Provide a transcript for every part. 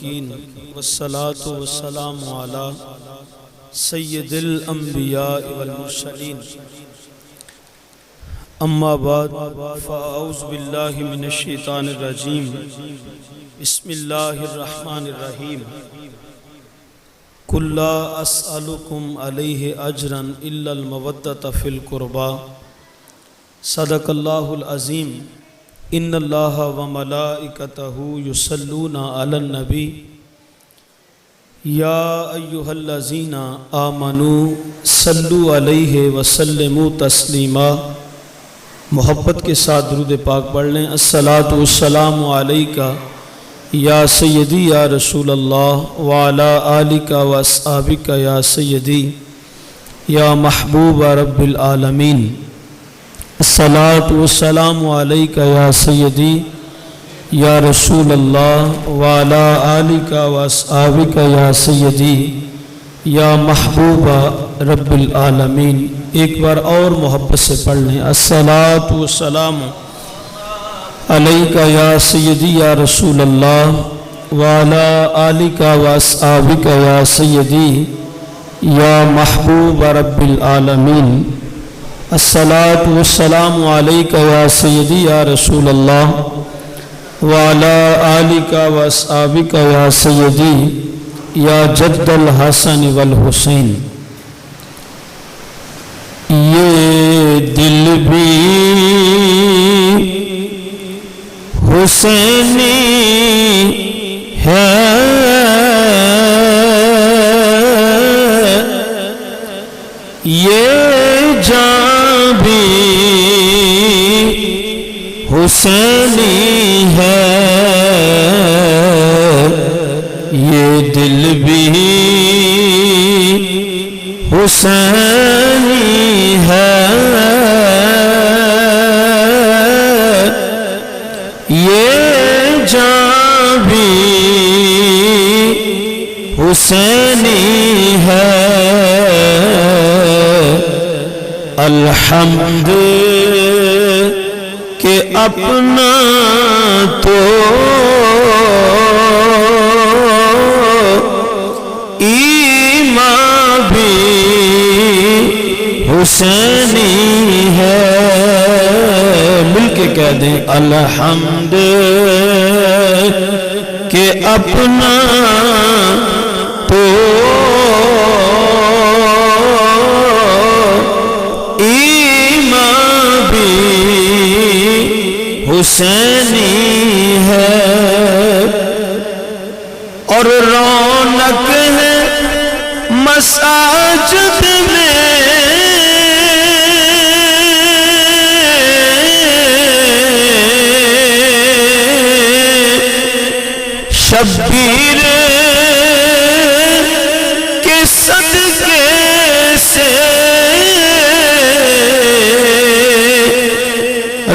المتقین والصلاة والسلام علی سید الانبیاء والمرسلین اما بعد فاعوذ باللہ من الشیطان الرجیم بسم اللہ الرحمن الرحیم قل لا اسألکم علیہ اجرا الا المودۃ فی القربى صدق اللہ العظیم ان اللہ و ملائکتہ یصلون علی النبی یا ایہا الذین آمنوا صلوا علیہ وسلموا تسلیما۔ محبت کے ساتھ درود پاک پڑھ لیں۔ الصلاۃ والسلام علیک یا سیدی یا رسول اللہ وعلی آلک و اصحابک یا سیدی یا محبوب رب العالمین۔ الصلاۃ والسلام علیک یا سیدی یا رسول اللہ وعلی آلک و اصحابک یا سیدی یا محبوب رب العالمین۔ ایک بار اور محبت سے پڑھ لیں۔ الصلاۃ والسلام علیک یا سیدی یا رسول اللہ وعلی آلک و اصحابک یا سیدی یا محبوب رب العالمین۔ الصلاۃ والسلام علیک یا سیدی یا رسول اللہ وعلی آلک و اصحابک یا سیدی یا جد الحسن والحسین۔ یہ دل بھی حسینی ہے، یہ جان بھی حسینی ہے، یہ دل بھی حسینی ہے، یہ جان بھی حسینی ہے۔ الحمد کہ اپنا تو ایمان بھی حسینی ہے۔ مل کے کہہ دیں الحمد کہ اپنا تو ایمان بھی حسینی ہے، اور رونق ہے مساجد میں شبیر کے صدقے سے،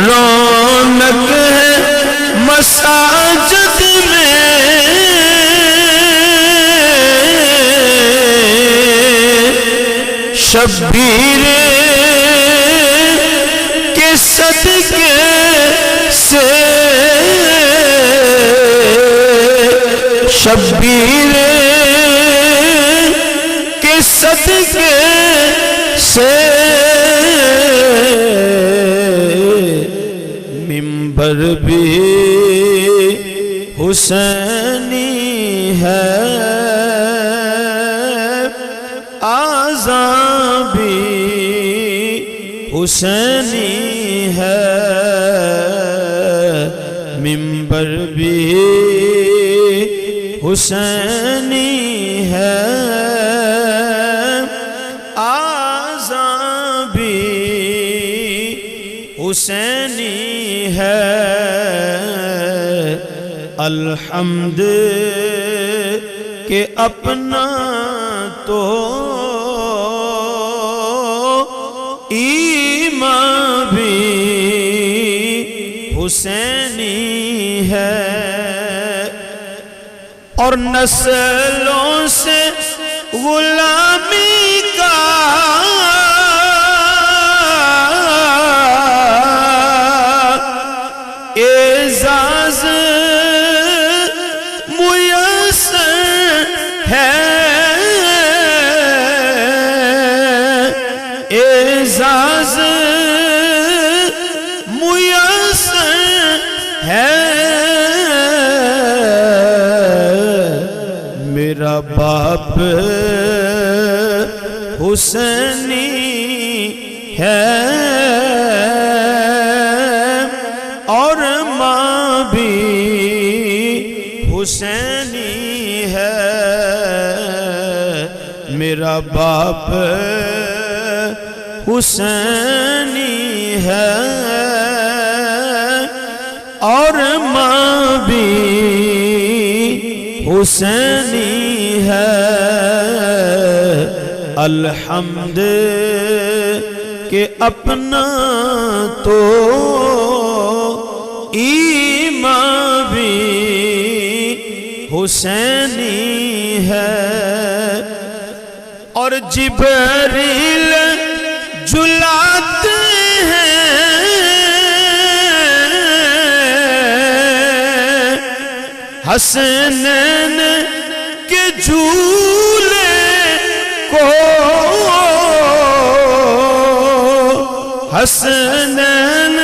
رونق ہے مساجد میں شبیر کے صدقے سے، شبیر کے صدقے سے منبر بھی حسینی ہے، آذان بھی حسینی ہے، منبر بھی حسینی ہے، آذان بھی حسینی ہے۔ الحمد کہ اپنا تو ایمان بھی حسینی ہے، اور نسلوں سے غلامی کا اعزاز میسر ہے اعزاز میسر ہے میرا باپ حسینی ہے اور ماں بھی حسینی ہے میرا باپ حسینی ہے اور ماں بھی حسینی ہے الحمد کہ اپنا تو ایمان بھی حسینی ہے اور جبریل جلاتے ہیں حسنین کے جھولے کو حسنین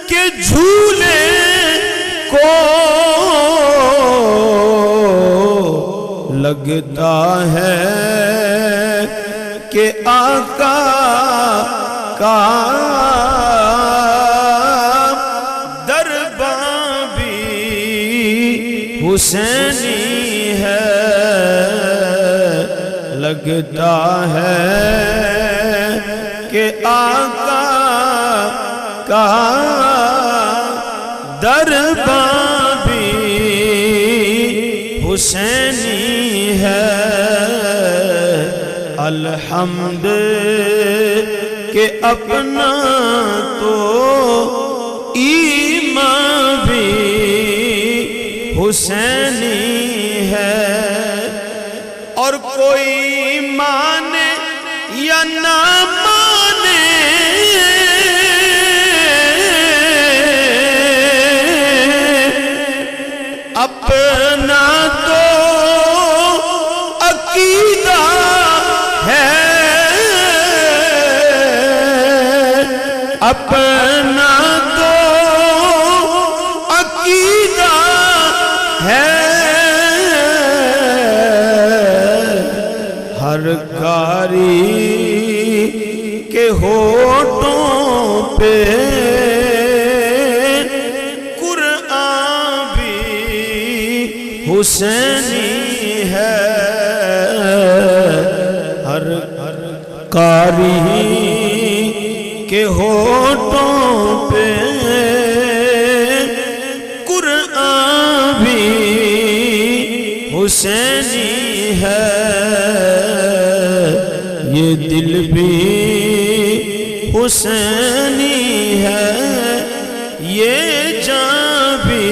کے جھولے کو لگتا ہے کہ آقا کا درباں بھی حسینی ہے لگتا ہے کہ آقا کا درباں بھی حسینی ہے الحمد کہ اپنا تو ایمان بھی حسینی ہے اور کوئی مانے یا نہ مانے اپنا تو عقیدہ ہے اپنا تو عقیدہ ہے ہر قاری کے ہونٹوں پہ قرآن بھی حسینی ہے ہر قاری کے ہونٹوں پہ قرآن بھی حسینی ہے یہ دل بھی حسینی ہے یہ جان بھی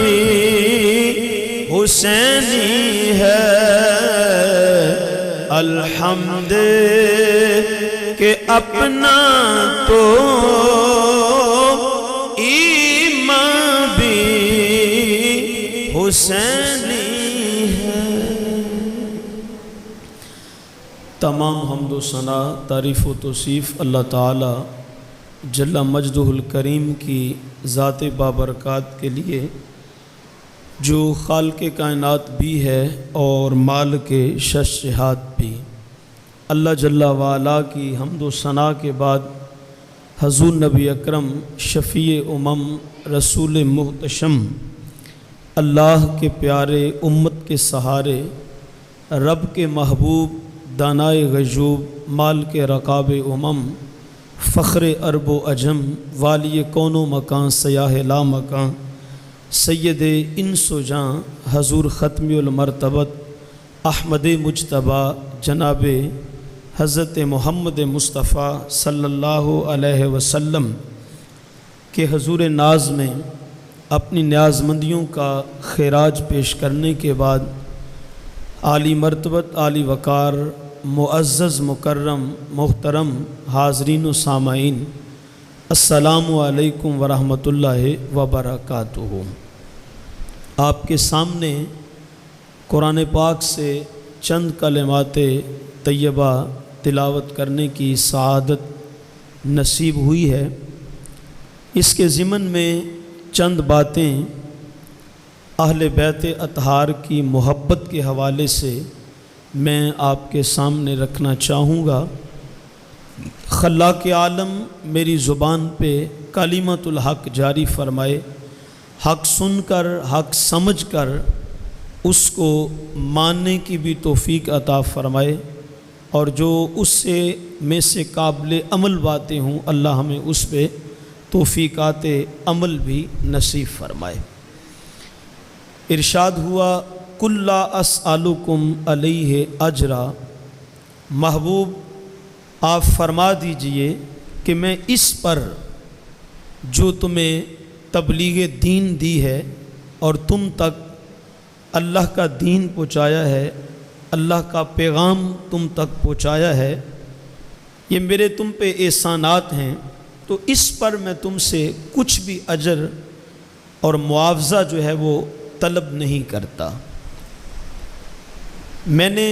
حسینی ہے الحمد کہ اپنا تو ایمان بھی حسینی ہے تمام حمد و ثنا تعریف و توصیف اللہ تعالی جل مجدہ الکریم کی ذات بابرکات کے لیے جو خالق کائنات بھی ہے اور مالک ششہات بھی اللہ جل وعلا کی حمد و ثنا کے بعد حضور نبی اکرم شفیع امم رسول محتشم اللہ کے پیارے امت کے سہارے رب کے محبوب دانائے غیوب مال کے رقاب امم فخر عرب و عجم والی کون و مکان سیاہ لا مکان سید انس و جاں حضور ختمی المرتبت احمد مجتبیٰ جناب حضرت محمد مصطفیٰ صلی اللہ علیہ وسلم کے حضور ناز میں اپنی نیاز مندیوں کا خراج پیش کرنے کے بعد عالی مرتبت عالی وقار معزز مکرم محترم حاضرین و سامعین السلام علیکم ورحمۃ اللہ وبرکاتہ۔ آپ کے سامنے قرآن پاک سے چند کلمات طیبہ تلاوت کرنے کی سعادت نصیب ہوئی ہے۔ اس کے ضمن میں چند باتیں اہل بیت اطہار کی محبت کے حوالے سے میں آپ کے سامنے رکھنا چاہوں گا۔ خلاق عالم میری زبان پہ کلمۃ الحق جاری فرمائے، حق سن کر حق سمجھ کر اس کو ماننے کی بھی توفیق عطا فرمائے، اور جو اس میں سے قابل عمل باتیں ہوں اللہ ہمیں اس پہ توفیقات عمل بھی نصیب فرمائے۔ ارشاد ہوا قل لا اسألکم علیہ اجرا، محبوب آپ فرما دیجئے کہ میں اس پر جو تمہیں تبلیغ دین دی ہے اور تم تک اللہ کا دین پہنچایا ہے، اللہ کا پیغام تم تک پہنچایا ہے، یہ میرے تم پہ احسانات ہیں، تو اس پر میں تم سے کچھ بھی اجر اور معاوضہ جو ہے وہ طلب نہیں کرتا۔ میں نے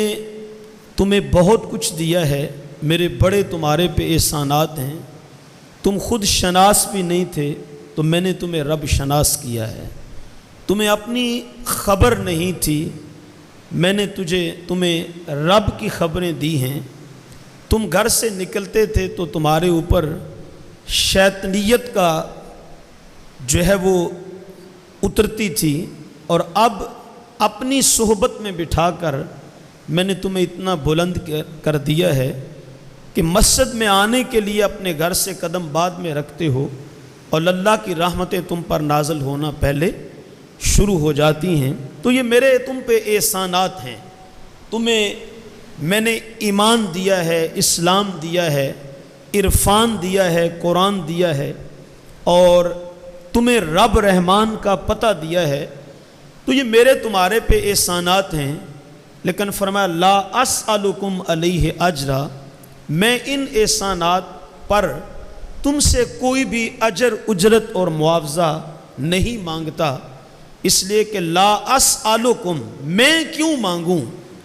تمہیں بہت کچھ دیا ہے، میرے بڑے تمہارے پہ احسانات ہیں، تم خود شناس بھی نہیں تھے تو میں نے تمہیں رب شناس کیا ہے، تمہیں اپنی خبر نہیں تھی، میں نے تمہیں رب کی خبریں دی ہیں، تم گھر سے نکلتے تھے تو تمہارے اوپر شیطنیت کا جو ہے وہ اترتی تھی، اور اب اپنی صحبت میں بٹھا کر میں نے تمہیں اتنا بلند کر دیا ہے کہ مسجد میں آنے کے لیے اپنے گھر سے قدم بعد میں رکھتے ہو، اور اللہ کی رحمتیں تم پر نازل ہونا پہلے شروع ہو جاتی ہیں۔ تو یہ میرے تم پہ احسانات ہیں، تمہیں میں نے ایمان دیا ہے، اسلام دیا ہے، عرفان دیا ہے، قرآن دیا ہے، اور تمہیں رب رحمان کا پتہ دیا ہے، تو یہ میرے تمہارے پہ احسانات ہیں۔ لیکن فرمایا لا اسألکم علیہ اجرا، میں ان احسانات پر تم سے کوئی بھی اجر اجرت اور معاوضہ نہیں مانگتا، اس لیے کہ لا اسألکم، میں کیوں مانگوں؟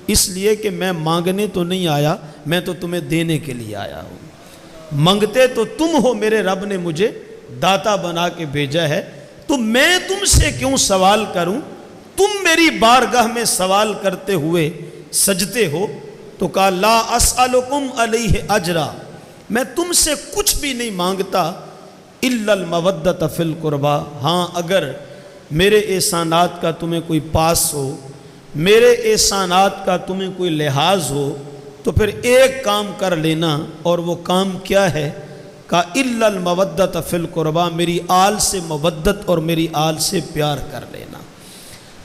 اس لیے کہ میں مانگنے تو نہیں آیا، میں تو تمہیں دینے کے لیے آیا ہوں۔ منگتے تو تم ہو، میرے رب نے مجھے داتا بنا کے بھیجا ہے، تو میں تم سے کیوں سوال کروں؟ تم میری بارگاہ میں سوال کرتے ہوئے سجدے ہو، تو کہا لا اسألکم علیہ اجرا، میں تم سے کچھ بھی نہیں مانگتا الا المودۃ فی القربى، ہاں اگر میرے احسانات کا تمہیں کوئی پاس ہو، میرے احسانات کا تمہیں کوئی لحاظ ہو، تو پھر ایک کام کر لینا، اور وہ کام کیا ہے؟ کہا الا المودۃ فی القربى، میری آل سے مودت اور میری آل سے پیار کر لینا۔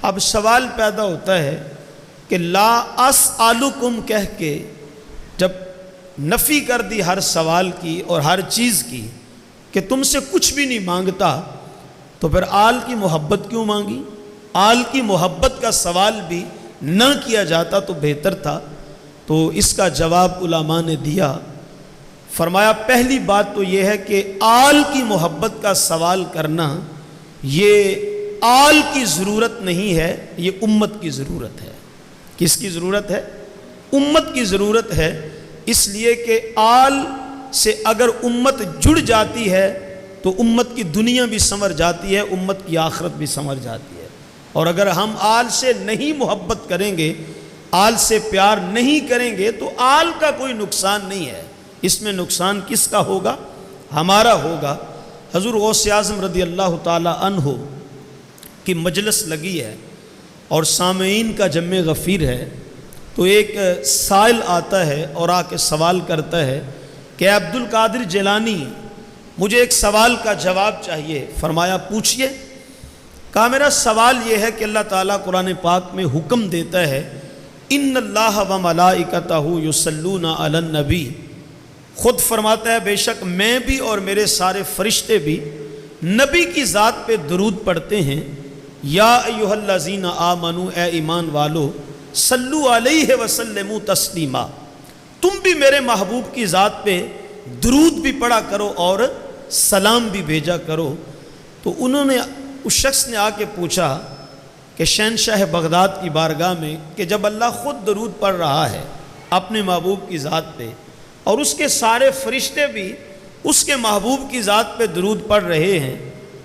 اب سوال پیدا ہوتا ہے کہ لا اسألکم کہہ کے جب نفی کر دی ہر سوال کی اور ہر چیز کی کہ تم سے کچھ بھی نہیں مانگتا، تو پھر آل کی محبت کیوں مانگی؟ آل کی محبت کا سوال بھی نہ کیا جاتا تو بہتر تھا۔ تو اس کا جواب علماء نے دیا، فرمایا پہلی بات تو یہ ہے کہ آل کی محبت کا سوال کرنا یہ آل کی ضرورت نہیں ہے، یہ امت کی ضرورت ہے۔ کس کی ضرورت ہے؟ امت کی ضرورت ہے، اس لیے کہ آل سے اگر امت جڑ جاتی ہے تو امت کی دنیا بھی سنور جاتی ہے، امت کی آخرت بھی سنور جاتی ہے، اور اگر ہم آل سے نہیں محبت کریں گے، آل سے پیار نہیں کریں گے، تو آل کا کوئی نقصان نہیں ہے، اس میں نقصان کس کا ہوگا؟ ہمارا ہوگا۔ حضور غوث اعظم رضی اللہ تعالی عنہ کی مجلس لگی ہے اور سامعین کا جمع غفیر ہے، تو ایک سائل آتا ہے اور آ کے سوال کرتا ہے کہ عبد القادر جیلانی، مجھے ایک سوال کا جواب چاہیے۔ فرمایا پوچھئے۔ کہا میرا سوال یہ ہے کہ اللہ تعالیٰ قرآن پاک میں حکم دیتا ہے ان اللہ و ملائکتہ یصلون علی النبی، خود فرماتا ہے بے شک میں بھی اور میرے سارے فرشتے بھی نبی کی ذات پہ درود پڑھتے ہیں۔ یا ایھا الذین آمنو، اے ایمان والو، صلو علیہ وسلموا تسلیما، تم بھی میرے محبوب کی ذات پہ درود بھی پڑھا کرو اور سلام بھی بھیجا کرو۔ تو انہوں نے، اس شخص نے آ کے پوچھا کہ شہنشاہ بغداد کی بارگاہ میں کہ جب اللہ خود درود پڑھ رہا ہے اپنے محبوب کی ذات پہ اور اس کے سارے فرشتے بھی اس کے محبوب کی ذات پہ درود پڑھ رہے ہیں،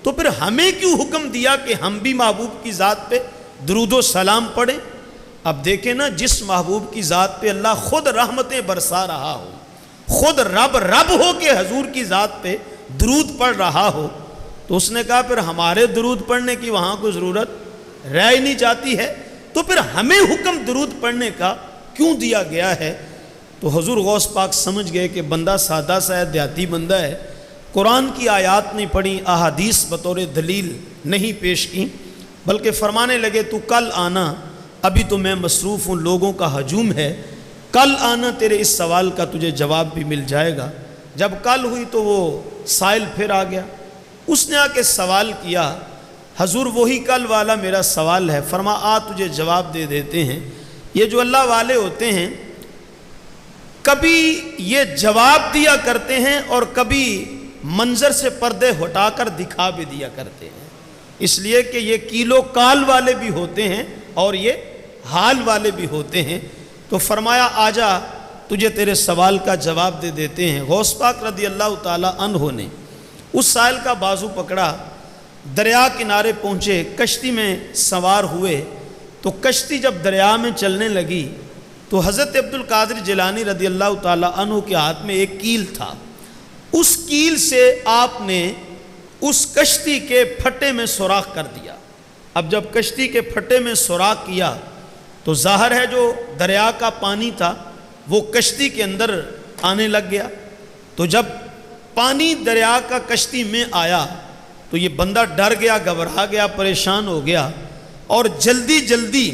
تو پھر ہمیں کیوں حکم دیا کہ ہم بھی محبوب کی ذات پہ درود و سلام پڑھیں؟ اب دیکھیں نا، جس محبوب کی ذات پہ اللہ خود رحمتیں برسا رہا ہو، خود رب ہو کے حضور کی ذات پہ درود پڑھ رہا ہو، تو اس نے کہا پھر ہمارے درود پڑھنے کی وہاں کوئی ضرورت رہ ہی نہیں جاتی ہے، تو پھر ہمیں حکم درود پڑھنے کا کیوں دیا گیا ہے؟ تو حضور غوث پاک سمجھ گئے کہ بندہ سادہ سا ہے، دیہاتی بندہ ہے، قرآن کی آیات نہیں پڑھی، احادیث بطور دلیل نہیں پیش کی، بلکہ فرمانے لگے تو کل آنا، ابھی تو میں مصروف ہوں، لوگوں کا ہجوم ہے، کل آنا تیرے اس سوال کا تجھے جواب بھی مل جائے گا۔ جب کل ہوئی تو وہ سائل پھر آ گیا، اس نے آ کے سوال کیا، حضور وہی کل والا میرا سوال ہے، فرما آ تجھے جواب دے دیتے ہیں۔ یہ جو اللہ والے ہوتے ہیں کبھی یہ جواب دیا کرتے ہیں اور کبھی منظر سے پردے ہٹا کر دکھا بھی دیا کرتے ہیں، اس لیے کہ یہ کیلو کال والے بھی ہوتے ہیں اور یہ حال والے بھی ہوتے ہیں۔ تو فرمایا آجا تجھے تیرے سوال کا جواب دے دیتے ہیں۔ غوث پاک رضی اللہ تعالی عنہ نے اس سائل کا بازو پکڑا، دریا کنارے پہنچے، کشتی میں سوار ہوئے، تو کشتی جب دریا میں چلنے لگی تو حضرت عبد القادر جیلانی رضی اللہ تعالی عنہ کے ہاتھ میں ایک کیل تھا، اس کیل سے آپ نے اس کشتی کے پھٹے میں سوراخ کر دیا۔ اب جب کشتی کے پھٹے میں سوراخ کیا تو ظاہر ہے جو دریا کا پانی تھا وہ کشتی کے اندر آنے لگ گیا، تو جب پانی دریا کا کشتی میں آیا تو یہ بندہ ڈر گیا، گھبرا گیا، پریشان ہو گیا، اور جلدی جلدی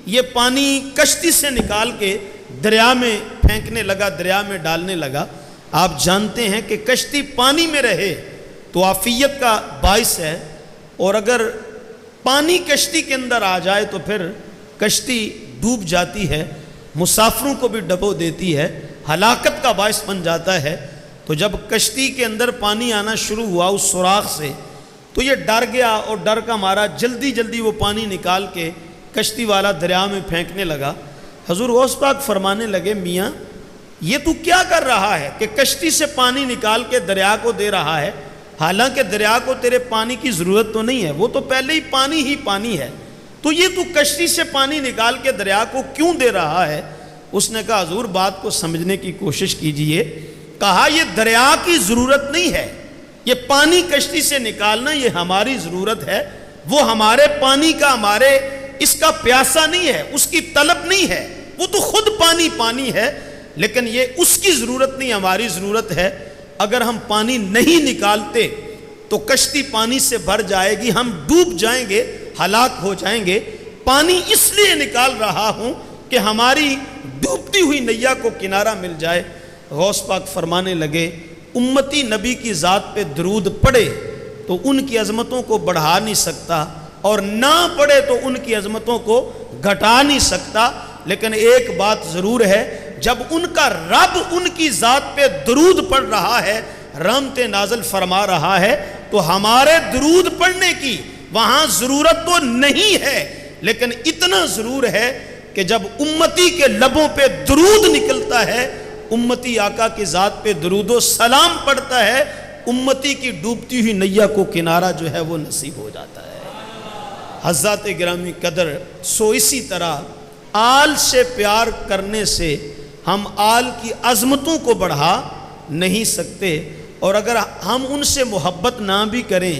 یہ پانی کشتی سے نکال کے دریا میں پھینکنے لگا، دریا میں ڈالنے لگا۔ آپ جانتے ہیں کہ کشتی پانی میں رہے تو عافیت کا باعث ہے، اور اگر پانی کشتی کے اندر آ جائے تو پھر کشتی ڈوب جاتی ہے، مسافروں کو بھی ڈبو دیتی ہے، ہلاکت کا باعث بن جاتا ہے۔ تو جب کشتی کے اندر پانی آنا شروع ہوا اس سوراخ سے تو یہ ڈر گیا، اور ڈر کا مارا جلدی جلدی وہ پانی نکال کے کشتی والا دریا میں پھینکنے لگا۔ حضور غوث پاک فرمانے لگے میاں یہ تو کیا کر رہا ہے کہ کشتی سے پانی نکال کے دریا کو دے رہا ہے، حالانکہ دریا کو تیرے پانی کی ضرورت تو نہیں ہے، وہ تو پہلے ہی پانی ہے، تو یہ تو کشتی سے پانی نکال کے دریا کو کیوں دے رہا ہے؟ اس نے کہا حضور بات کو سمجھنے کی کوشش کیجئے، کہا یہ دریا کی ضرورت نہیں ہے، یہ پانی کشتی سے نکالنا یہ ہماری ضرورت ہے، وہ ہمارے پانی کا، ہمارے اس کا پیاسا نہیں ہے، اس کی طلب نہیں ہے، وہ تو خود پانی ہے، لیکن یہ اس کی ضرورت نہیں، ہماری ضرورت ہے۔ اگر ہم پانی نہیں نکالتے تو کشتی پانی سے بھر جائے گی، ہم ڈوب جائیں گے، ہلاک ہو جائیں گے۔ پانی اس لیے نکال رہا ہوں کہ ہماری ڈوبتی ہوئی نیا کو کنارہ مل جائے۔ غوث پاک فرمانے لگے امتی نبی کی ذات پہ درود پڑھے تو ان کی عظمتوں کو بڑھا نہیں سکتا، اور نہ پڑھے تو ان کی عظمتوں کو گھٹا نہیں سکتا، لیکن ایک بات ضرور ہے، جب ان کا رب ان کی ذات پہ درود پڑھ رہا ہے، رحمتیں نازل فرما رہا ہے، تو ہمارے درود پڑھنے کی وہاں ضرورت تو نہیں ہے، لیکن اتنا ضرور ہے کہ جب امتی کے لبوں پہ درود نکلتا ہے، امتی آقا کی ذات پہ درود و سلام پڑھتا ہے، امتی کی ڈوبتی ہوئی نیا کو کنارہ جو ہے وہ نصیب ہو جاتا ہے۔ حضرات گرامی قدر، سو اسی طرح آل سے پیار کرنے سے ہم آل کی عظمتوں کو بڑھا نہیں سکتے، اور اگر ہم ان سے محبت نہ بھی کریں،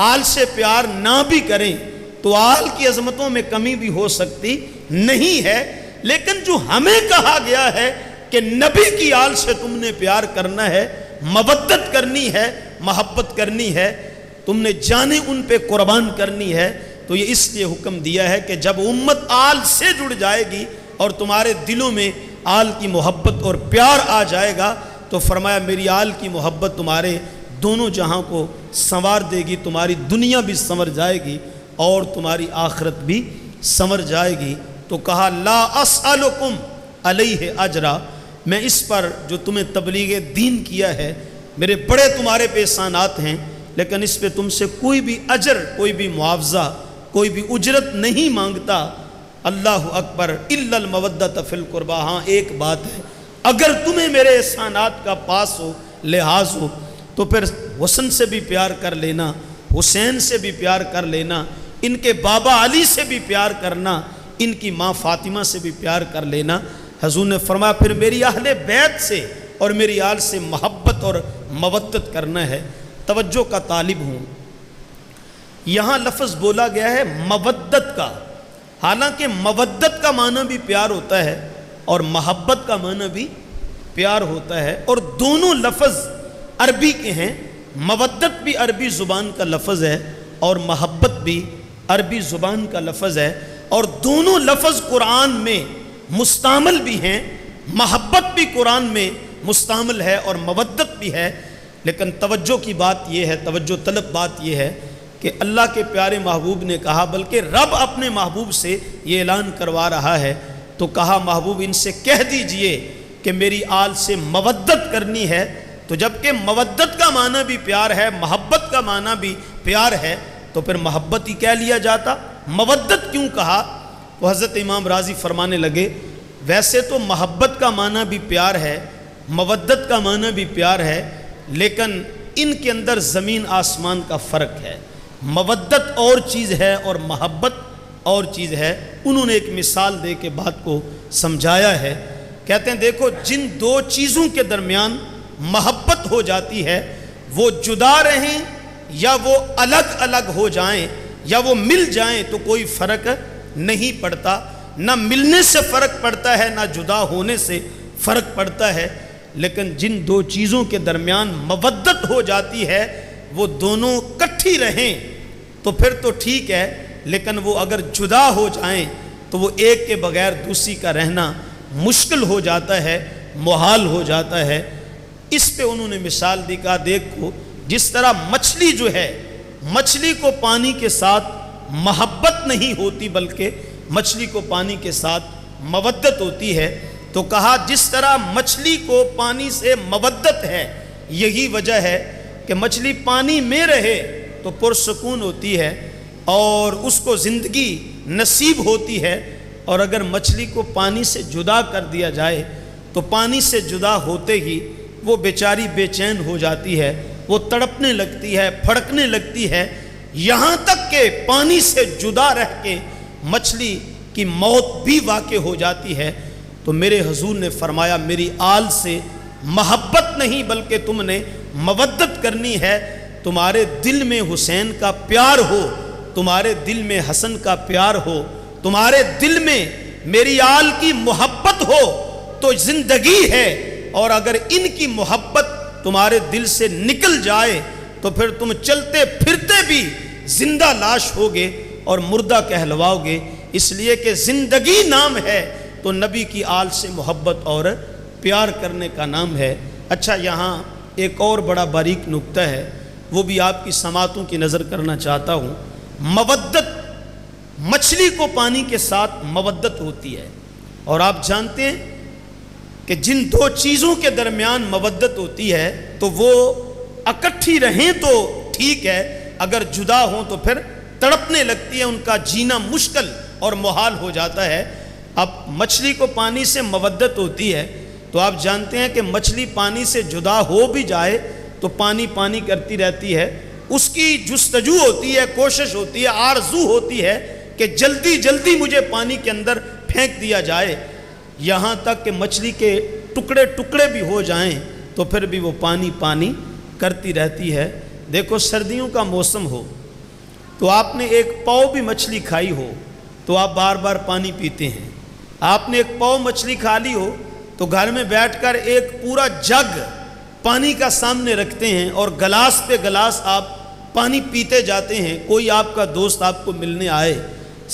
آل سے پیار نہ بھی کریں، تو آل کی عظمتوں میں کمی بھی ہو سکتی نہیں ہے۔ لیکن جو ہمیں کہا گیا ہے کہ نبی کی آل سے تم نے پیار کرنا ہے، مودت کرنی ہے، محبت کرنی ہے، تم نے جانیں ان پہ قربان کرنی ہے، تو یہ اس لیے حکم دیا ہے کہ جب امت آل سے جڑ جائے گی اور تمہارے دلوں میں آل کی محبت اور پیار آ جائے گا، تو فرمایا میری آل کی محبت تمہارے دونوں جہاں کو سنوار دے گی، تمہاری دنیا بھی سنور جائے گی اور تمہاری آخرت بھی سنور جائے گی۔ تو کہا لا اسألکم علیہ اجرا، میں اس پر جو تمہیں تبلیغ دین کیا ہے، میرے بڑے تمہارے پہ احسانات ہیں، لیکن اس پہ تم سے کوئی بھی اجر، کوئی بھی معاوضہ، کوئی بھی اجرت نہیں مانگتا۔ اللہ اکبر الا المودۃ فی القربیٰ۔ ہاں ایک بات ہے، اگر تمہیں میرے احسانات کا پاس ہو، لحاظ ہو، تو پھر حسن سے بھی پیار کر لینا، حسین سے بھی پیار کر لینا، ان کے بابا علی سے بھی پیار کرنا، ان کی ماں فاطمہ سے بھی پیار کر لینا۔ حضور نے فرمایا پھر میری اہل بیت سے اور میری آل سے محبت اور مودت کرنا ہے۔ توجہ کا طالب ہوں، یہاں لفظ بولا گیا ہے مودت کا، حالانکہ مودت کا معنی بھی پیار ہوتا ہے اور محبت کا معنی بھی پیار ہوتا ہے، اور دونوں لفظ عربی کے ہیں۔ مودت بھی عربی زبان کا لفظ ہے اور محبت بھی عربی زبان کا لفظ ہے، اور دونوں لفظ قرآن میں مستعمل بھی ہیں۔ محبت بھی قرآن میں مستعمل ہے اور مودت بھی ہے، لیکن توجہ کی بات یہ ہے، توجہ طلب بات یہ ہے کہ اللہ کے پیارے محبوب نے کہا، بلکہ رب اپنے محبوب سے یہ اعلان کروا رہا ہے، تو کہا محبوب ان سے کہہ دیجئے کہ میری آل سے مودت کرنی ہے۔ تو جب کہ مودت کا معنی بھی پیار ہے، محبت کا معنی بھی پیار ہے، تو پھر محبت ہی کہہ لیا جاتا، مودت کیوں کہا؟ تو حضرت امام راضی فرمانے لگے ویسے تو محبت کا معنی بھی پیار ہے، مودت کا معنی بھی پیار ہے، لیکن ان کے اندر زمین آسمان کا فرق ہے۔ مودت اور چیز ہے اور محبت اور چیز ہے۔ انہوں نے ایک مثال دے کے بات کو سمجھایا ہے، کہتے ہیں دیکھو جن دو چیزوں کے درمیان محبت ہو جاتی ہے، وہ جدا رہیں یا وہ الگ الگ ہو جائیں یا وہ مل جائیں تو کوئی فرق نہیں پڑتا، نہ ملنے سے فرق پڑتا ہے نہ جدا ہونے سے فرق پڑتا ہے، لیکن جن دو چیزوں کے درمیان مودت ہو جاتی ہے وہ دونوں کٹھی رہیں تو پھر تو ٹھیک ہے، لیکن وہ اگر جدا ہو جائیں تو وہ ایک کے بغیر دوسری کا رہنا مشکل ہو جاتا ہے، محال ہو جاتا ہے۔ اس پہ انہوں نے مثال دی، کہا دیکھو جس طرح مچھلی جو ہے، مچھلی کو پانی کے ساتھ محبت نہیں ہوتی بلکہ مچھلی کو پانی کے ساتھ مودت ہوتی ہے، تو کہا جس طرح مچھلی کو پانی سے مودت ہے، یہی وجہ ہے کہ مچھلی پانی میں رہے تو پرسکون ہوتی ہے اور اس کو زندگی نصیب ہوتی ہے، اور اگر مچھلی کو پانی سے جدا کر دیا جائے تو پانی سے جدا ہوتے ہی وہ بیچاری بے چین ہو جاتی ہے، وہ تڑپنے لگتی ہے، پھڑکنے لگتی ہے، یہاں تک کہ پانی سے جدا رہ کے مچھلی کی موت بھی واقع ہو جاتی ہے۔ تو میرے حضور نے فرمایا میری آل سے محبت نہیں بلکہ تم نے مودت کرنی ہے۔ تمہارے دل میں حسین کا پیار ہو، تمہارے دل میں حسن کا پیار ہو، تمہارے دل میں میری آل کی محبت ہو تو زندگی ہے، اور اگر ان کی محبت تمہارے دل سے نکل جائے تو پھر تم چلتے پھرتے بھی زندہ لاش ہوگے اور مردہ کہلواؤ گے، اس لیے کہ زندگی نام ہے تو نبی کی آل سے محبت اور پیار کرنے کا نام ہے۔ اچھا یہاں ایک اور بڑا باریک نکتہ ہے، وہ بھی آپ کی سماعتوں کی نظر کرنا چاہتا ہوں۔ مودت، مچھلی کو پانی کے ساتھ مودت ہوتی ہے، اور آپ جانتے ہیں کہ جن دو چیزوں کے درمیان مودت ہوتی ہے تو وہ اکٹھی رہیں تو ٹھیک ہے، اگر جدا ہوں تو پھر تڑپنے لگتی ہے، ان کا جینا مشکل اور محال ہو جاتا ہے۔ اب مچھلی کو پانی سے مودت ہوتی ہے تو آپ جانتے ہیں کہ مچھلی پانی سے جدا ہو بھی جائے تو پانی پانی کرتی رہتی ہے، اس کی جستجو ہوتی ہے، کوشش ہوتی ہے، آرزو ہوتی ہے کہ جلدی جلدی مجھے پانی کے اندر پھینک دیا جائے، یہاں تک کہ مچھلی کے ٹکڑے ٹکڑے بھی ہو جائیں تو پھر بھی وہ پانی پانی کرتی رہتی ہے۔ دیکھو سردیوں کا موسم ہو تو آپ نے ایک پاؤ بھی مچھلی کھائی ہو تو آپ بار بار پانی پیتے ہیں، آپ نے ایک پاؤ مچھلی کھا لی ہو تو گھر میں بیٹھ کر ایک پورا جگ پانی کا سامنے رکھتے ہیں اور گلاس پہ گلاس آپ پانی پیتے جاتے ہیں۔ کوئی آپ کا دوست آپ کو ملنے آئے،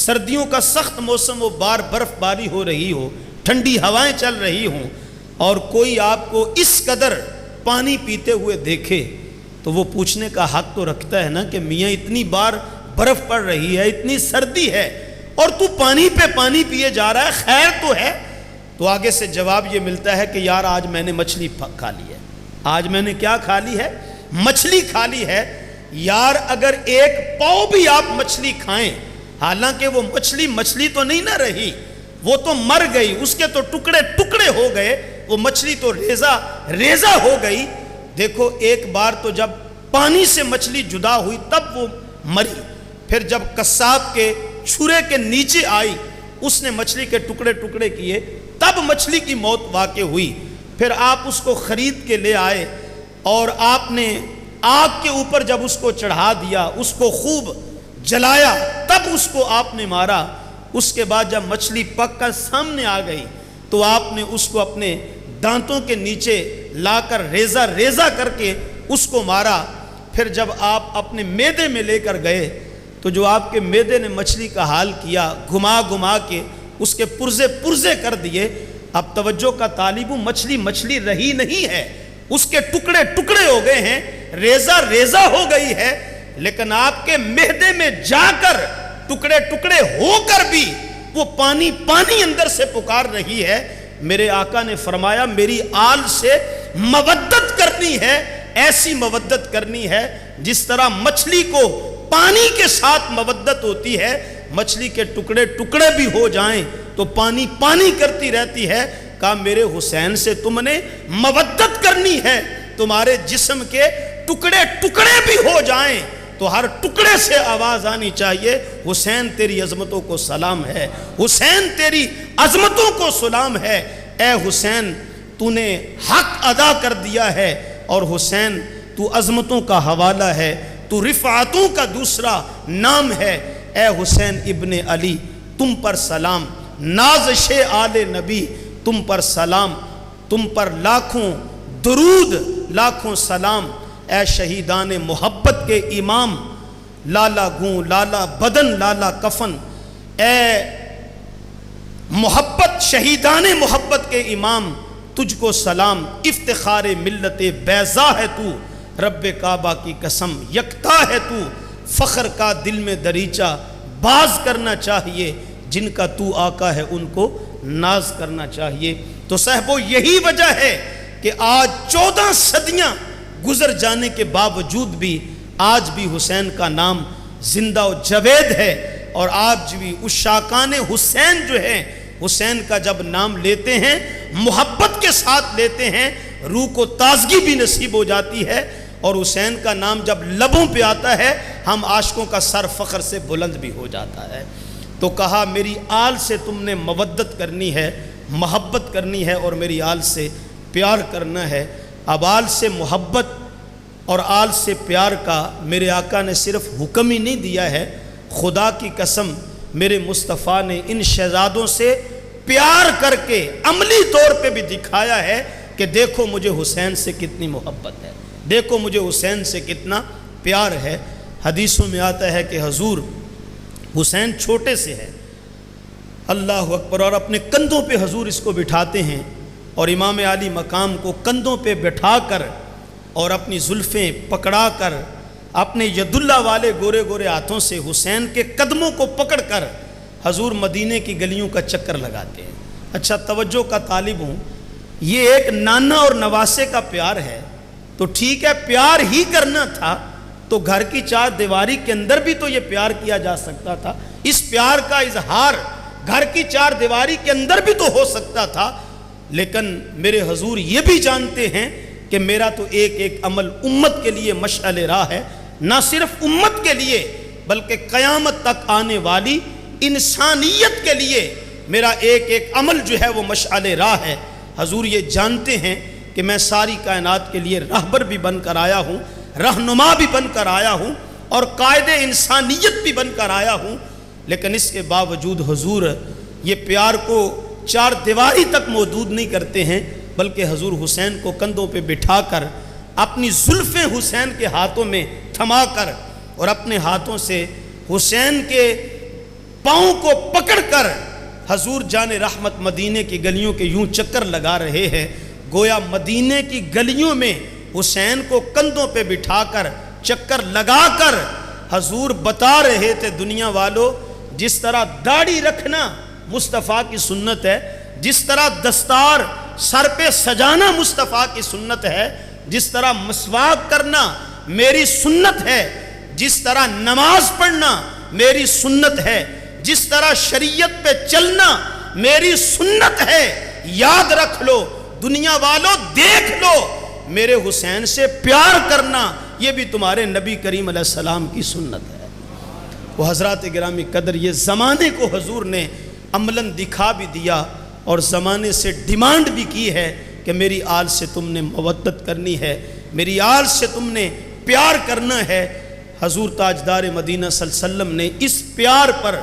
سردیوں کا سخت موسم ہو، بار برف باری ہو رہی ہو، ٹھنڈی ہوائیں چل رہی ہوں، اور کوئی آپ کو اس قدر پانی پیتے ہوئے دیکھے تو وہ پوچھنے کا حق تو رکھتا ہے نا کہ میاں اتنی بار برف پڑ رہی ہے، اتنی سردی ہے اور تو پانی پہ پانی پیے جا رہا ہے، خیر تو ہے؟ تو آگے سے جواب یہ ملتا ہے کہ یار آج میں نے مچھلی کھا لی ہے، آج میں نے کیا کھا لی ہے؟ مچھلی کھا لی ہے۔ یار اگر ایک پاؤ بھی آپ مچھلی کھائیں، حالانکہ وہ مچھلی مچھلی تو نہیں نہ رہی، وہ تو مر گئی، اس کے تو ٹکڑے ٹکڑے ہو گئے، وہ مچھلی تو ریزہ ریزہ ہو گئی۔ دیکھو ایک بار تو جب پانی سے مچھلی جدا ہوئی تب وہ مری، پھر جب قصاب کے چھرے کے نیچے آئی، اس نے مچھلی کے ٹکڑے ٹکڑے کیے، تب مچھلی کی موت واقع ہوئی۔ پھر آپ اس کو خرید کے لے آئے اور آپ نے آگ کے اوپر جب اس کو چڑھا دیا، اس کو خوب جلایا، تب اس کو آپ نے مارا۔ اس کے بعد جب مچھلی پک کر سامنے آ گئی تو آپ نے اس کو اپنے دانتوں کے نیچے لا کر ریزہ ریزہ کر کے اس کو مارا۔ پھر جب آپ اپنے میدے میں لے کر گئے تو جو آپ کے میدے نے مچھلی کا حال کیا، گھما گھما کے اس کے پرزے پرزے کر دیے۔ اب توجہ کا طالب، مچھلی مچھلی رہی نہیں ہے، اس کے ٹکڑے ٹکڑے ہو گئے ہیں، ریزہ ریزہ ہو گئی ہے، لیکن آپ کے معدے میں جا کر ٹکڑے ٹکڑے ہو کر بھی وہ پانی پانی اندر سے پکار رہی ہے۔ میرے آقا نے فرمایا میری آل سے مودت کرنی ہے، ایسی مودت کرنی ہے جس طرح مچھلی کو پانی کے ساتھ مودت ہوتی ہے، مچھلی کے ٹکڑے ٹکڑے بھی ہو جائیں تو پانی پانی کرتی رہتی ہے۔ کہا میرے حسین سے تم نے مودت کرنی ہے، تمہارے جسم کے ٹکڑے ٹکڑے بھی ہو جائیں تو ہر ٹکڑے سے آواز آنی چاہیے حسین تیری عظمتوں کو سلام ہے، حسین تیری عظمتوں کو سلام ہے۔ اے حسین تو نے حق ادا کر دیا ہے، اور حسین تو عظمتوں کا حوالہ ہے، تو رفعتوں کا دوسرا نام ہے۔ اے حسین ابن علی تم پر سلام، نازش آل نبی تم پر سلام، تم پر لاکھوں درود لاکھوں سلام۔ اے شہیدان محبت کے امام، لالا گوں لالا بدن لالا کفن، اے محبت شہیدان محبت کے امام تجھ کو سلام۔ افتخار ملت بیضا ہے تو، رب کعبہ کی قسم یکتا ہے تو، فخر کا دل میں دریچہ باز کرنا چاہیے، جن کا تو آقا ہے ان کو ناز کرنا چاہیے۔ تو صاحبو یہی وجہ ہے کہ آج 14 صدیاں گزر جانے کے باوجود بھی آج بھی حسین کا نام زندہ و جاوید ہے، اور آج بھی عشاقان حسین جو ہیں حسین کا جب نام لیتے ہیں محبت کے ساتھ لیتے ہیں، روح کو تازگی بھی نصیب ہو جاتی ہے، اور حسین کا نام جب لبوں پہ آتا ہے ہم عاشقوں کا سر فخر سے بلند بھی ہو جاتا ہے۔ تو کہا میری آل سے تم نے مودت کرنی ہے، محبت کرنی ہے، اور میری آل سے پیار کرنا ہے۔ اب آل سے محبت اور آل سے پیار کا میرے آقا نے صرف حکم ہی نہیں دیا ہے، خدا کی قسم میرے مصطفیٰ نے ان شہزادوں سے پیار کر کے عملی طور پہ بھی دکھایا ہے کہ دیکھو مجھے حسین سے کتنی محبت ہے، دیکھو مجھے حسین سے کتنا پیار ہے۔ حدیثوں میں آتا ہے کہ حضور حسین چھوٹے سے ہے، اللہ اکبر، اور اپنے کندھوں پہ حضور اس کو بٹھاتے ہیں، اور امام علی مقام کو کندھوں پہ بٹھا کر اور اپنی زلفیں پکڑا کر اپنے ید اللہ والے گورے گورے ہاتھوں سے حسین کے قدموں کو پکڑ کر حضور مدینے کی گلیوں کا چکر لگاتے ہیں۔ اچھا توجہ کا طالب ہوں، یہ ایک نانا اور نواسے کا پیار ہے تو ٹھیک ہے، پیار ہی کرنا تھا تو گھر کی چار دیواری کے اندر بھی تو یہ پیار کیا جا سکتا تھا، اس پیار کا اظہار گھر کی چار دیواری کے اندر بھی تو ہو سکتا تھا، لیکن میرے حضور یہ بھی جانتے ہیں کہ میرا تو ایک ایک عمل امت کے لیے مشعل راہ ہے، نہ صرف امت کے لیے بلکہ قیامت تک آنے والی انسانیت کے لیے میرا ایک ایک عمل جو ہے وہ مشعل راہ ہے۔ حضور یہ جانتے ہیں کہ میں ساری کائنات کے لیے راہبر بھی بن کر آیا ہوں، رہنما بھی بن کر آیا ہوں، اور قائد انسانیت بھی بن کر آیا ہوں، لیکن اس کے باوجود حضور یہ پیار کو چار دیواری تک محدود نہیں کرتے ہیں، بلکہ حضور حسین کو کندھوں پہ بٹھا کر اپنی زلفیں حسین کے ہاتھوں میں تھما کر اور اپنے ہاتھوں سے حسین کے پاؤں کو پکڑ کر حضور جان رحمت مدینے کی گلیوں کے یوں چکر لگا رہے ہیں، گویا مدینے کی گلیوں میں حسین کو کندھوں پہ بٹھا کر چکر لگا کر حضور بتا رہے تھے دنیا والوں، جس طرح داڑھی رکھنا مصطفیٰ کی سنت ہے، جس طرح دستار سر پہ سجانا مصطفیٰ کی سنت ہے، جس طرح مسواک کرنا میری سنت ہے، جس طرح نماز پڑھنا میری سنت ہے، جس طرح شریعت پہ چلنا میری سنت ہے، یاد رکھ لو دنیا والوں، دیکھ لو میرے حسین سے پیار کرنا یہ بھی تمہارے نبی کریم علیہ السلام کی سنت ہے۔ وہ حضرات گرامی قدر، یہ زمانے کو حضور نے عملاً دکھا بھی دیا اور زمانے سے ڈیمانڈ بھی کی ہے کہ میری آل سے تم نے مودت کرنی ہے، میری آل سے تم نے پیار کرنا ہے۔ حضور تاجدار مدینہ صلی اللہ علیہ وسلم نے اس پیار پر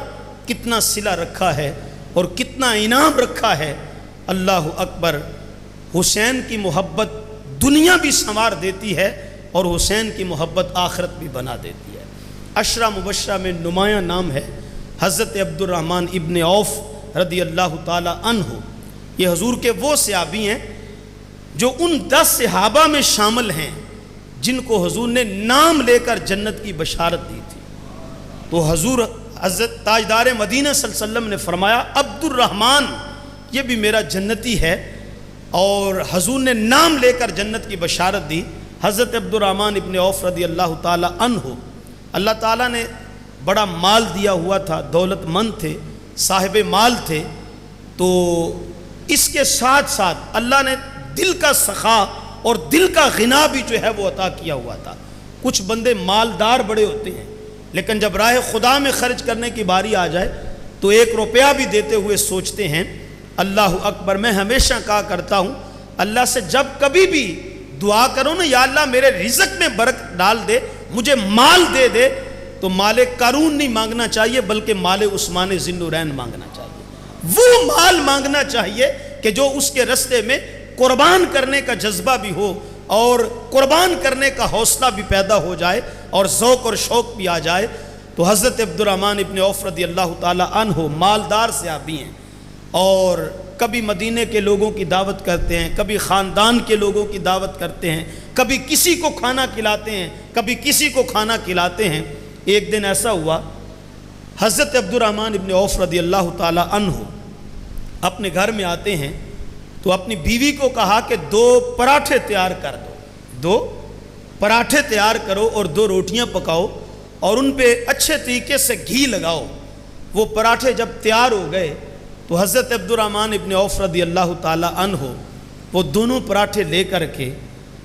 کتنا صلہ رکھا ہے اور کتنا انعام رکھا ہے۔ اللہ اکبر، حسین کی محبت دنیا بھی سنوار دیتی ہے اور حسین کی محبت آخرت بھی بنا دیتی ہے۔ عشرہ مبشرہ میں نمایاں نام ہے حضرت عبد الرحمن ابن عوف رضی اللہ تعالی عنہ۔ یہ حضور کے وہ صحابی ہیں جو ان 10 صحابہ میں شامل ہیں جن کو حضور نے نام لے کر جنت کی بشارت دی تھی۔ تو حضور حضرت تاجدار مدینہ صلی اللہ علیہ وسلم نے فرمایا عبد الرحمن یہ بھی میرا جنتی ہے، اور حضور نے نام لے کر جنت کی بشارت دی۔ حضرت عبد الرحمن ابن عوف رضی اللہ تعالی عنہ، اللہ تعالیٰ نے بڑا مال دیا ہوا تھا، دولت مند تھے، صاحب مال تھے، تو اس کے ساتھ ساتھ اللہ نے دل کا سخا اور دل کا غنا بھی جو ہے وہ عطا کیا ہوا تھا۔ کچھ بندے مالدار بڑے ہوتے ہیں لیکن جب راہ خدا میں خرچ کرنے کی باری آ جائے تو 1 روپیہ بھی دیتے ہوئے سوچتے ہیں اللہ اکبر۔ میں ہمیشہ کہا کرتا ہوں اللہ سے جب کبھی بھی دعا کرو نا، یا اللہ میرے رزق میں برکت ڈال دے، مجھے مال دے دے، تو مال قارون نہیں مانگنا چاہیے بلکہ مال عثمان ذی النورین مانگنا چاہیے۔ وہ مال مانگنا چاہیے کہ جو اس کے رستے میں قربان کرنے کا جذبہ بھی ہو اور قربان کرنے کا حوصلہ بھی پیدا ہو جائے اور ذوق اور شوق بھی آ جائے۔ تو حضرت عبد الرحمن ابن عوف رضی اللہ تعالی عنہ مالدار صحابی ہیں، اور کبھی مدینے کے لوگوں کی دعوت کرتے ہیں، کبھی خاندان کے لوگوں کی دعوت کرتے ہیں، کبھی کسی کو کھانا کھلاتے ہیں، کبھی کسی کو کھانا کھلاتے ہیں۔ ایک دن ایسا ہوا حضرت عبد الرحمن ابن عوف رضی اللہ تعالی عنہ اپنے گھر میں آتے ہیں تو اپنی بیوی کو کہا کہ 2 پراٹھے تیار کر دو، 2 پراٹھے تیار کرو اور 2 روٹیاں پکاؤ اور ان پہ اچھے طریقے سے گھی لگاؤ۔ وہ پراٹھے جب تیار ہو گئے تو حضرت عبد الرحمن ابن عوف رضی اللہ تعالی عنہ وہ دونوں پراٹھے لے کر کے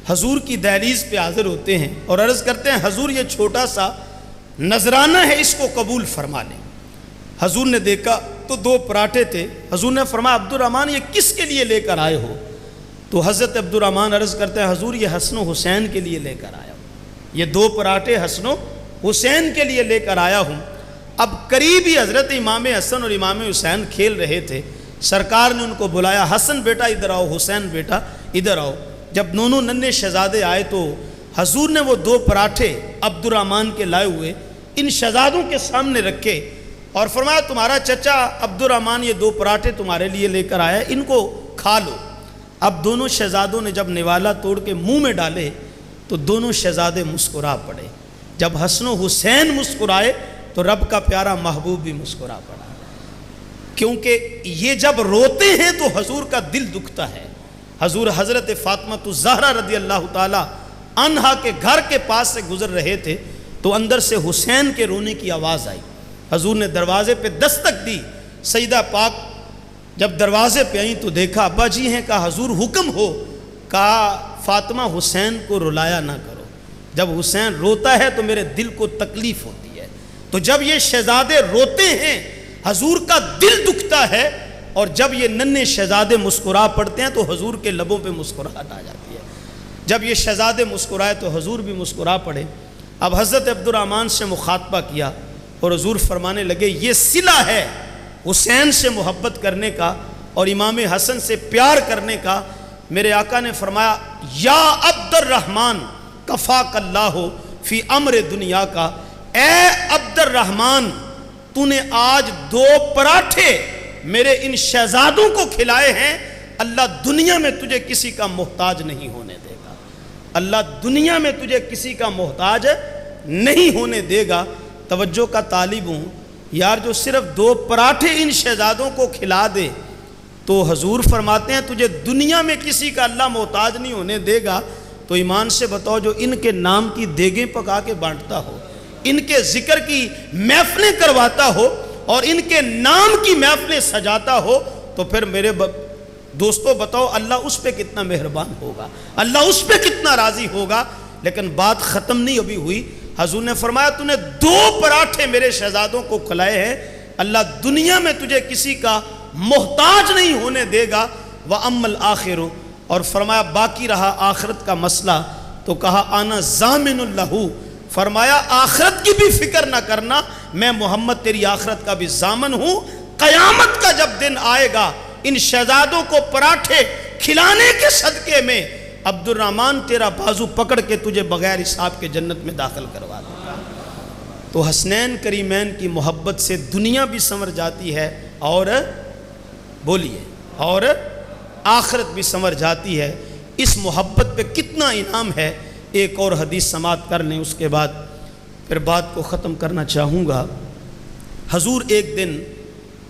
حضور کی دہلیز پہ حاضر ہوتے ہیں اور عرض کرتے ہیں حضور یہ چھوٹا سا نذرانہ ہے، اس کو قبول فرما لیں۔ حضور نے دیکھا تو 2 پراٹھے تھے۔ حضور نے فرمایا عبد الرحمن یہ کس کے لیے لے کر آئے ہو؟ تو حضرت عبد الرحمن عرض کرتے ہیں حضور یہ حسن و حسین کے لیے لے کر آیا ہوں، یہ 2 پراٹھے حسن و حسین کے لیے لے کر آیا ہوں۔ اب قریب ہی حضرت امام حسن اور امام حسین کھیل رہے تھے، سرکار نے ان کو بلایا حسن بیٹا ادھر آؤ، حسین بیٹا ادھر آؤ۔ جب دونوں ننھے شہزادے آئے تو حضور نے وہ 2 پراٹھے عبد الرحمن کے لائے ہوئے ان شہزادوں کے سامنے رکھے اور فرمایا تمہارا چچا عبد الرحمن یہ 2 پراٹھے تمہارے لیے لے کر آیا ہے، ان کو کھا لو۔ اب دونوں شہزادوں نے جب نوالا توڑ کے منہ میں ڈالے تو دونوں شہزادے مسکرا پڑے۔ جب حسن و حسین مسکرائے تو رب کا پیارا محبوب بھی مسکرا پڑا، کیونکہ یہ جب روتے ہیں تو حضور کا دل دکھتا ہے۔ حضور حضرت فاطمہ الزہرا رضی اللہ تعالی عنہا کے گھر کے پاس سے گزر رہے تھے تو اندر سے حسین کے رونے کی آواز آئی۔ حضور نے دروازے پہ دستک دی، سیدہ پاک جب دروازے پہ آئیں تو دیکھا ابا جی ہیں، کہا حضور حکم ہو، کہا فاطمہ حسین کو رلایا نہ کرو، جب حسین روتا ہے تو میرے دل کو تکلیف ہوتی ہے۔ تو جب یہ شہزادے روتے ہیں حضور کا دل دکھتا ہے، اور جب یہ ننھے شہزادے مسکرا پڑتے ہیں تو حضور کے لبوں پہ مسکراہٹ آ جاتی ہے۔ جب یہ شہزادے مسکرائے تو حضور بھی مسکرا پڑے۔ اب حضرت عبد الرحمن سے مخاطبہ کیا اور حضور فرمانے لگے یہ صلہ ہے حسین سے محبت کرنے کا اور امام حسن سے پیار کرنے کا۔ میرے آقا نے فرمایا یا عبد الرحمن کفاک اللہ فی امر دنیا کا، اے عبد الرحمن تو نے آج 2 پراٹھے میرے ان شہزادوں کو کھلائے ہیں، اللہ دنیا میں تجھے کسی کا محتاج نہیں ہونے دے گا، اللہ دنیا میں تجھے کسی کا محتاج نہیں ہونے دے گا۔ توجہ کا طالب ہوں یار، جو صرف 2 پراٹھے ان شہزادوں کو کھلا دے تو حضور فرماتے ہیں تجھے دنیا میں کسی کا اللہ محتاج نہیں ہونے دے گا، تو ایمان سے بتاؤ جو ان کے نام کی دیگیں پکا کے بانٹتا ہو، ان کے ذکر کی محفلیں کرواتا ہو اور ان کے نام کی محفلیں سجاتا ہو تو پھر میرے دوستو بتاؤ اللہ اس پہ کتنا مہربان ہوگا، اللہ اس پہ کتنا راضی ہوگا۔ لیکن بات ختم نہیں ابھی ہوئی، حضور نے فرمایا تو نے 2 پراٹھے میرے شہزادوں کو کھلائے ہیں، اللہ دنیا میں تجھے کسی کا محتاج نہیں ہونے دے گا۔ وَأَمَّا الْآخِرُ، اور فرمایا باقی رہا آخرت کا مسئلہ، تو کہا آنا ضامن لہو، فرمایا آخرت کی بھی فکر نہ کرنا، میں محمد تیری آخرت کا بھی ضامن ہوں۔ قیامت کا جب دن آئے گا ان شہزادوں کو پراٹھے کھلانے کے صدقے میں عبد الرحمن تیرا بازو پکڑ کے تجھے بغیر حساب کے جنت میں داخل کروا دوں گا۔ تو حسنین کریمین کی محبت سے دنیا بھی سنور جاتی ہے اور بولیے اور آخرت بھی سنور جاتی ہے۔ اس محبت پہ کتنا انعام ہے۔ ایک اور حدیث سماعت کر لیں، اس کے بعد پھر بات کو ختم کرنا چاہوں گا۔ حضور ایک دن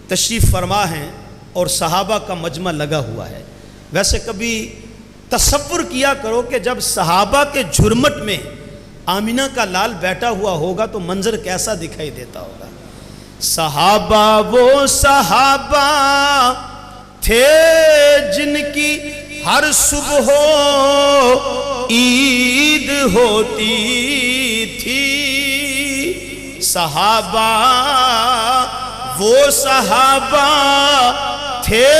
تشریف فرما ہیں اور صحابہ کا مجمع لگا ہوا ہے۔ ویسے کبھی تصور کیا کرو کہ جب صحابہ کے جھرمٹ میں آمینہ کا لال بیٹھا ہوا ہوگا تو منظر کیسا دکھائی دیتا ہوگا۔ صحابہ وہ صحابہ تھے جن کی ہر صبح عید ہوتی تھی، صحابہ وہ صحابہ تھے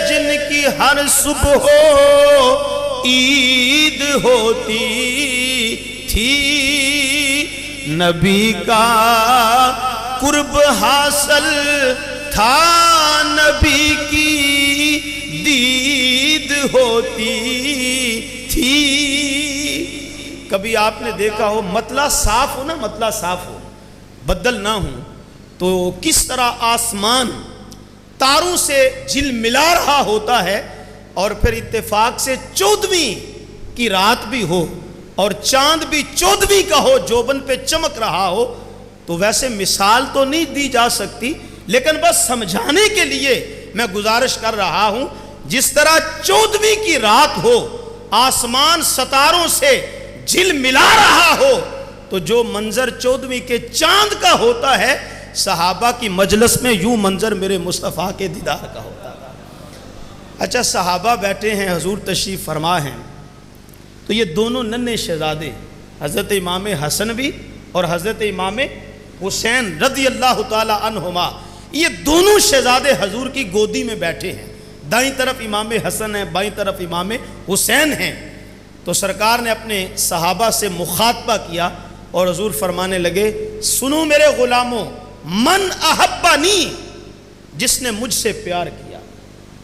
جن کی ہر صبح عید ہوتی تھی، نبی کا قرب حاصل تھا، نبی کی دید ہوتی تھی۔ کبھی آپ نے دیکھا ہو مطلع صاف ہو نا، مطلع صاف ہو، بدل نہ ہوں، تو کس طرح آسمان تاروں سے جل ملا رہا ہوتا ہے، اور پھر اتفاق سے 14ویں کی رات بھی ہو اور چاند بھی 14ویں کا ہو، جوبن پہ چمک رہا ہو، تو ویسے مثال تو نہیں دی جا سکتی، لیکن بس سمجھانے کے لیے میں گزارش کر رہا ہوں۔ جس طرح 14ویں کی رات ہو، آسمان ستاروں سے جل ملا رہا ہو، تو جو منظر 14ویں کے چاند کا ہوتا ہے، صحابہ کی مجلس میں یوں منظر میرے مصطفیٰ کے دیدار کا ہوتا تھا۔ اچھا، صحابہ بیٹھے ہیں، حضور تشریف فرما ہیں، تو یہ دونوں ننھے شہزادے حضرت امام حسن بھی اور حضرت امام حسین رضی اللہ تعالی عنہما، یہ دونوں شہزادے حضور کی گودی میں بیٹھے ہیں۔ دائیں طرف امام حسن ہیں، بائیں طرف امام حسین ہیں۔ تو سرکار نے اپنے صحابہ سے مخاطبہ کیا اور حضور فرمانے لگے، سنو میرے غلاموں، من احبنی، جس نے مجھ سے پیار کیا،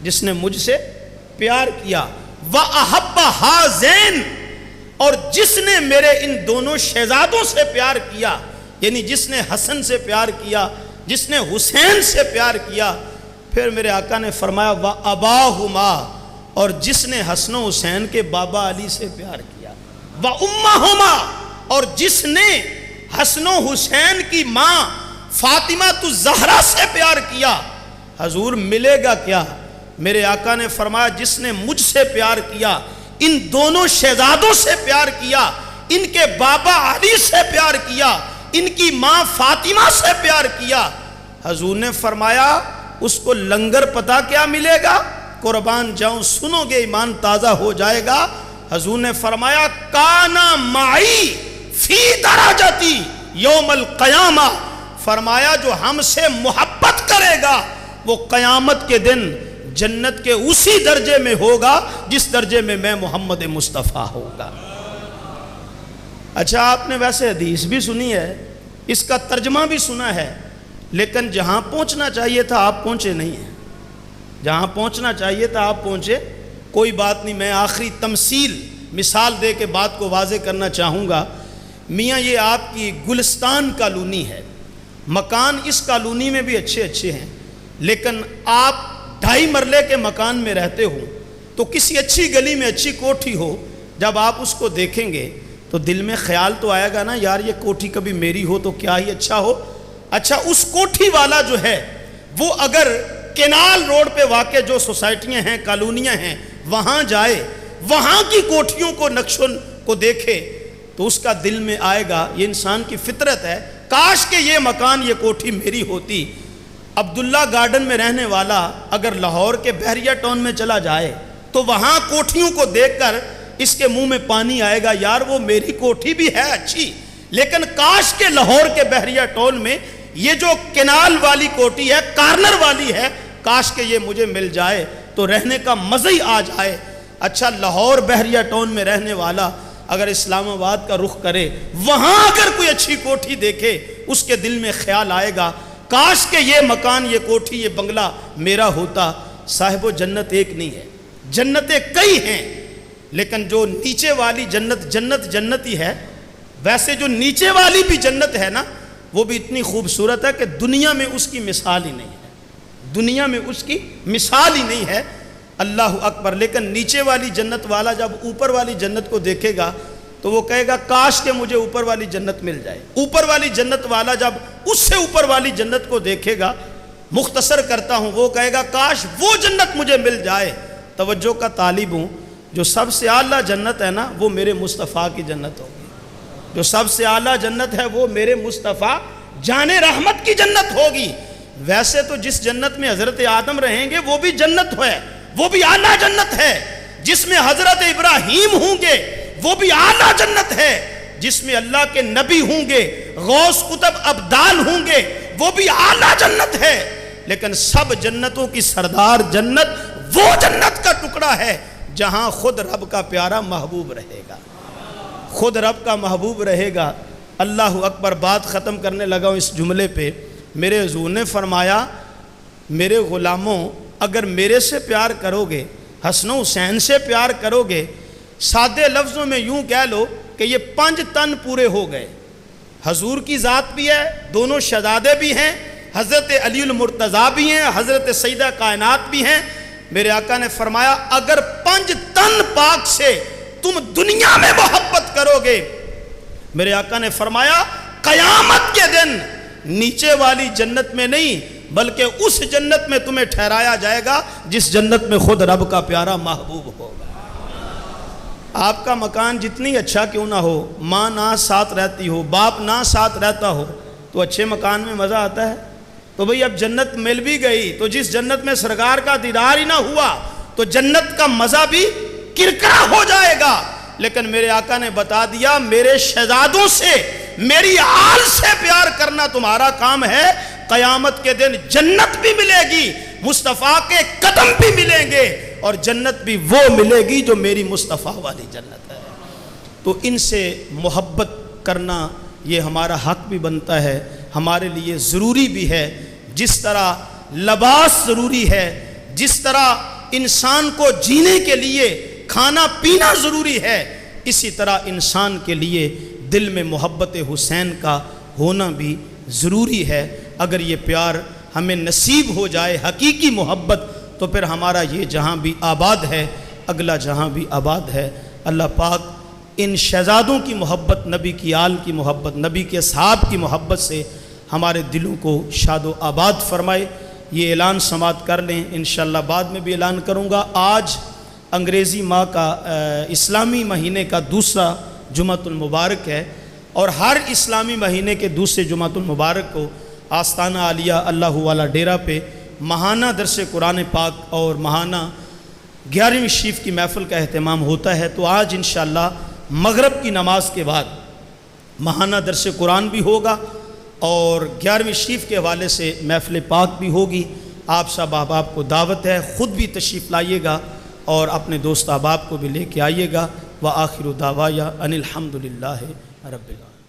جس نے مجھ سے پیار کیا، وَأَحَبَّ ہَذَینِ، اور جس نے میرے ان دونوں شہزادوں سے پیار کیا، یعنی جس نے حسن سے پیار کیا، جس نے حسین سے پیار کیا، پھر میرے آقا نے فرمایا وَأَبَاهُمَا، اور جس نے حسن و حسین کے بابا علی سے پیار کیا، وَأُمَّهُمَا، اور جس نے حسن و حسین کی ماں فاطمہ الزہرا سے پیار کیا، حضور ملے گا کیا؟ میرے آقا نے فرمایا جس نے مجھ سے پیار کیا، ان دونوں شہزادوں سے پیار کیا، ان کے بابا علی سے پیار کیا، ان کی ماں فاطمہ سے پیار کیا، حضور نے فرمایا اس کو لنگر پتہ کیا ملے گا؟ قربان جاؤں، سنو گے ایمان تازہ ہو جائے گا۔ حضور نے فرمایا کانا معی فی درجتی یوم القیامہ، فرمایا جو ہم سے محبت کرے گا وہ قیامت کے دن جنت کے اسی درجے میں ہوگا جس درجے میں میں محمد مصطفیٰ ہوگا۔ اچھا، آپ نے ویسے حدیث بھی سنی ہے، اس کا ترجمہ بھی سنا ہے، لیکن جہاں پہنچنا چاہیے تھا آپ پہنچے نہیں ہیں، جہاں پہنچنا چاہیے تھا آپ پہنچے۔ کوئی بات نہیں، میں آخری تمثیل مثال دے کے بات کو واضح کرنا چاہوں گا۔ میاں یہ آپ کی گلستان کالونی ہے، مکان اس کالونی میں بھی اچھے اچھے ہیں، لیکن آپ 2.5 مرلے کے مکان میں رہتے ہو تو کسی اچھی گلی میں اچھی کوٹھی ہو، جب آپ اس کو دیکھیں گے تو دل میں خیال تو آئے گا نا، یار یہ کوٹھی کبھی میری ہو تو کیا ہی اچھا ہو۔ اچھا، اس کوٹھی والا جو ہے وہ اگر کینال روڈ پہ واقع جو سوسائٹیاں ہیں، کالونیاں ہیں، وہاں جائے، وہاں کی کوٹھیوں کو نقشوں کو دیکھے تو اس کا دل میں آئے گا، یہ انسان کی فطرت ہے، کاش کہ یہ مکان، یہ کوٹھی میری ہوتی۔ عبداللہ گارڈن میں رہنے والا اگر لاہور کے بحریہ ٹاؤن میں چلا جائے تو وہاں کوٹھیوں کو دیکھ کر اس کے منہ میں پانی آئے گا، یار وہ میری کوٹھی بھی ہے اچھی، لیکن کاش کہ لاہور کے بحریہ ٹاؤن میں یہ جو کنال والی کوٹھی ہے، کارنر والی ہے، کاش کہ یہ مجھے مل جائے تو رہنے کا مزہ ہی آ جائے۔ اچھا، لاہور بحریہ ٹاؤن میں رہنے والا اگر اسلام آباد کا رخ کرے، وہاں اگر کوئی اچھی کوٹھی دیکھے، اس کے دل میں خیال آئے گا کاش کہ یہ مکان، یہ کوٹھی، یہ بنگلہ میرا ہوتا۔ صاحب و جنت ایک نہیں ہے، جنتیں کئی ہیں، لیکن جو نیچے والی جنت ہی ہے، ویسے جو نیچے والی بھی جنت ہے نا، وہ بھی اتنی خوبصورت ہے کہ دنیا میں اس کی مثال ہی نہیں ہے، دنیا میں اس کی مثال ہی نہیں ہے۔ اللہ اکبر۔ لیکن نیچے والی جنت والا جب اوپر والی جنت کو دیکھے گا تو وہ کہے گا کاش کہ مجھے اوپر والی جنت مل جائے۔ اوپر والی جنت والا جب اس سے اوپر والی جنت کو دیکھے گا، مختصر کرتا ہوں، وہ کہے گا کاش وہ جنت مجھے مل جائے۔ توجہ کا طالب ہوں، جو سب سے اعلیٰ جنت ہے نا، وہ میرے مصطفیٰ کی جنت ہوگی۔ جو سب سے اعلیٰ جنت ہے وہ میرے مصطفیٰ جان رحمت کی جنت ہوگی۔ ویسے تو جس جنت میں حضرت آدم رہیں گے وہ بھی جنت ہے، وہ بھی اعلیٰ جنت ہے۔ جس میں حضرت ابراہیم ہوں گے وہ بھی اعلیٰ جنت ہے۔ جس میں اللہ کے نبی ہوں گے، غوث قطب ابدال ہوں گے، وہ بھی اعلیٰ جنت ہے۔ لیکن سب جنتوں کی سردار جنت وہ جنت کا ٹکڑا ہے جہاں خود رب کا پیارا محبوب رہے گا، خود رب کا محبوب رہے گا۔ اللہ اکبر۔ بات ختم کرنے لگا ہوں اس جملے پہ۔ میرے حضور نے فرمایا، میرے غلاموں اگر میرے سے پیار کرو گے، حسن و حسین سے پیار کرو گے، سادے لفظوں میں یوں کہہ لو کہ یہ 5 تن پورے ہو گئے۔ حضور کی ذات بھی ہے، دونوں شہزادے بھی ہیں، حضرت علی المرتضیٰ بھی ہیں، حضرت سیدہ کائنات بھی ہیں۔ میرے آقا نے فرمایا اگر 5 تن پاک سے تم دنیا میں محبت کرو گے، میرے آقا نے فرمایا قیامت کے دن نیچے والی جنت میں نہیں بلکہ اس جنت میں تمہیں ٹھہرایا جائے گا جس جنت میں خود رب کا پیارا محبوب ہوگا۔ آپ کا مکان جتنی اچھا کیوں نہ ہو، ماں نہ ساتھ رہتی ہو، باپ نہ ساتھ رہتا ہو، تو اچھے مکان میں مزہ آتا ہے۔ تو بھئی اب جنت مل بھی گئی تو جس جنت میں سرکار کا دیدار ہی نہ ہوا تو جنت کا مزہ بھی کرکرا ہو جائے گا۔ لیکن میرے آقا نے بتا دیا میرے شہزادوں سے، میری آل سے پیار کرنا تمہارا کام ہے، قیامت کے دن جنت بھی ملے گی، مصطفیٰ کے قدم بھی ملیں گے، اور جنت بھی وہ ملے گی جو میری مصطفیٰ والی جنت ہے۔ تو ان سے محبت کرنا یہ ہمارا حق بھی بنتا ہے، ہمارے لیے ضروری بھی ہے۔ جس طرح لباس ضروری ہے، جس طرح انسان کو جینے کے لیے کھانا پینا ضروری ہے، اسی طرح انسان کے لیے دل میں محبت حسین کا ہونا بھی ضروری ہے۔ اگر یہ پیار ہمیں نصیب ہو جائے، حقیقی محبت، تو پھر ہمارا یہ جہاں بھی آباد ہے، اگلا جہاں بھی آباد ہے۔ اللہ پاک ان شہزادوں کی محبت، نبی کی آل کی محبت، نبی کے صحاب کی محبت سے ہمارے دلوں کو شاد و آباد فرمائے۔ یہ اعلان سماعت کر لیں، انشاءاللہ بعد میں بھی اعلان کروں گا۔ آج انگریزی ماہ کا اسلامی مہینے کا دوسرا جمعۃ المبارک ہے، اور ہر اسلامی مہینے کے دوسرے جمعۃ المبارک کو آستانہ عالیہ اللہ والا ڈیرہ پہ ماہانہ درس قرآن پاک اور ماہانہ 11ویں شریف کی محفل کا اہتمام ہوتا ہے۔ تو آج انشاءاللہ مغرب کی نماز کے بعد ماہانہ درس قرآن بھی ہوگا اور 11ویں شریف کے حوالے سے محفل پاک بھی ہوگی۔ آپ سب احباب کو دعوت ہے، خود بھی تشریف لائیے گا اور اپنے دوست احباب کو بھی لے کے آئیے گا۔ وآخر دعوایا ان الحمدللہ رب العالمین۔